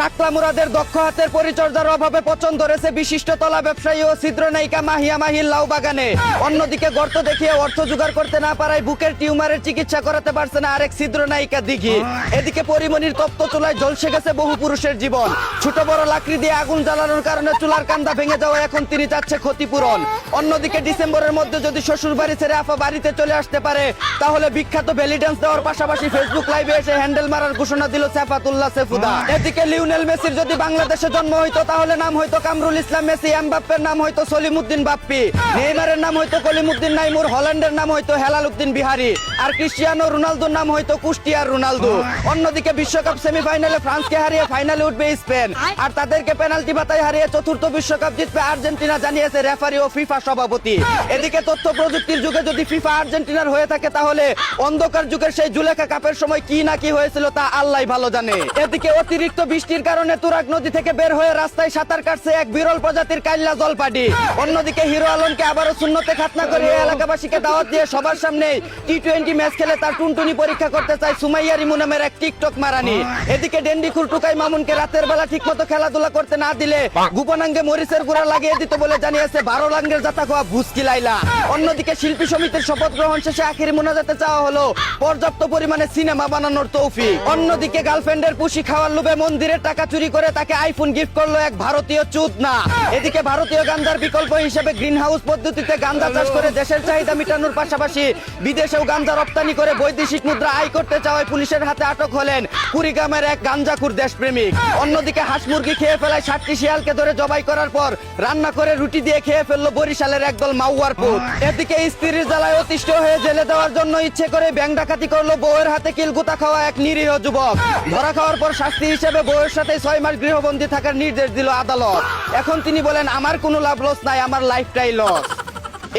টাকলা মুরাদের দক্ষ হাতের পরিচর্যার অভাবে পচন ধরেছে বিশিষ্ট তলা ব্যবসায়ী ও ছিদ্র নায়িকা মাহিয়া মাহির লাউ বাগানে। অন্যদিকে গর্ত দেখিয়ে অর্থ জোগাড় করতে না পারায় বুকের টিউমারের চিকিৎসা করাতে পারছে না আরেক ছিদ্র নায়িকা দিঘি। এদিকে পরিমণির তপ্ত চুলায় ঝলসে গেছে বহু পুরুষের জীবন। ছোট বড় লাকড়ি দিয়ে আগুন জ্বালানোর কারণে চুলার কান্দা ভেঙে যাওয়া এখন তিনি চাচ্ছে ক্ষতিপূরণ। অন্যদিকে ডিসেম্বরের মধ্যে যদি শ্বশুর বাড়ি ছেড়ে আফা বাড়িতে চলে আসতে পারে তাহলে বিখ্যাত বেলি ডান্স দেওয়ার পাশাপাশি ফেসবুক লাইভে এসে হ্যান্ডেল মারার ঘোষণা দিল সাইফাতুল্লাহ সেফুদা। এদিকে লিওনেল মেসির যদি বাংলাদেশে জন্ম হইতো তাহলে নাম হইতো কামরুল ইসলাম মেসি, এমবাপ্পের নাম হইতো সলিমুদ্দিন বাপ্পি, নেইমারের নাম হইতো কলিমুদ্দিন নাইমুর, হল্যান্ডের নাম হইতো হেলাল উদ্দিন বিহারি, আর ক্রিস্টিয়ানো রোনালদোর নাম হইতো কুষ্টিয়ার রোনালদো। অন্যদিকে বিশ্বকাপ সেমিফাইনালে ফ্রান্সকে হারিয়ে ফাইনালে উঠবে স্পেন, আর তাদেরকে পেনাল্টি বাতায় হারিয়ে চতুর্থ বিশ্বকাপ জিতবে আর্জেন্টিনা, জানিয়েছে রেফারি ও ফিফা সভাপতি। এদিকে তথ্য প্রযুক্তির যুগে যদি ফিফা আর্জেন্টিনার হয়ে থাকে তাহলে অন্ধকার যুগের সেই জুলেখা কাপের সময় কি না কি হয়েছিল তা আল্লাহই ভালো জানে। এদিকে অতিরিক্ত বৃষ্টির কারণে তুরাগ নদী থেকে বের হয়ে রাস্তায় সাঁতার কাটছে এক বিরল প্রজাতির কাইল্লা জলপাডি। অন্যদিকে হিরো আলমকে আবারও শূন্যতে খাতনা করে এলাকাবাসীকে দাওয়াত দিয়ে সবার সামনে টি-20 ম্যাচ খেলে তার টুনটুনি পরীক্ষা করতে চায় সুমাইয়া রিমু নামের এক টিকটক মারানি। এদিকে ডেন্ডিখুর টুকাই মামুনকে রাতের বেলা ঠিকমতো খেলাধুলা করতে না দিলে গোপনাঙ্গে মরিচের গুঁড়া লাগিয়ে দিত বলে জানিয়েছে 12 লাঙ্গের জাতা খোয়া ভুসকি লাইলা। অন্যদিকে শিল্পী সমিতির শপথ গ্রহণ শেষে আখিরি মোনাজাতে চাওয়া হলো পর্যাপ্ত পরিমাণে সিনেমা বানানোর তৌফিক। অন্যদিকে গার্লফ্রেন্ডের পুশি খাওয়ার লোভে মন্দিরের টাকা চুরি করে তাকে আইফোন গিফট করলো এক ভারতীয় চুদনা। এদিকে ভারতীয় গাঞ্জার বিকল্প হিসেবে গ্রিন হাউস পদ্ধতিতে গাঞ্জা চাষ করে দেশের চাহিদা মেটানোর পাশাপাশি বিদেশেও গাঞ্জা রপ্তানি করে বৈদেশিক মুদ্রা আয় করতে চাওয়ায় পুলিশের হাতে আটক হলেন কুড়িগ্রামের এক গাঞ্জাখুর দেশপ্রেমিক। অন্যদিকে হাঁস মুরগি খেয়ে ফেলায় 60টি শিয়ালকে ধরে জবাই করার পর রান্না করে রুটি দিয়ে খেয়ে ফেললো বরিশালের একদল মাউয়ার পুত। এদিকে স্ত্রীর জ্বালায় অতিষ্ঠ হয়ে জেলে দেওয়ার জন্য ইচ্ছে করে ব্যাংক ডাকাতি করলো বউয়ের হাতে কিলগুতা খাওয়া এক নিরীহ যুবক। ধরা খাওয়ার পর শাস্তি হিসেবে বউয়ের সাথে 6 মাস গৃহবন্দী থাকার নির্দেশ দিল আদালত। এখন তিনি বলেন আমার কোনো লাভ লস নাই, আমার লাইফটাই লস।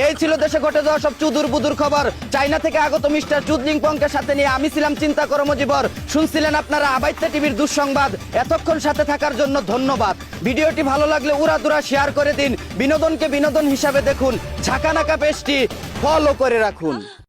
এই ছিল দেশে ঘটে যাওয়া সব চুদুর বুদুর খবর। চাইনা থেকে আগত মিস্টার চুদলিং পংকে সাথে নিয়ে আমি ছিলাম চিন্তা কর্মজীবর। শুনছিলেন আপনারা আবাইত্যা টিভির দুঃসংবাদ। এতক্ষণ সাথে থাকার জন্য ধন্যবাদ। ভিডিওটি ভালো লাগলে উড়াদুরা শেয়ার করে দিন। বিনোদনকে বিনোদন হিসাবে দেখুন। ঝাঁকানাকা পেজটি ফলো করে রাখুন।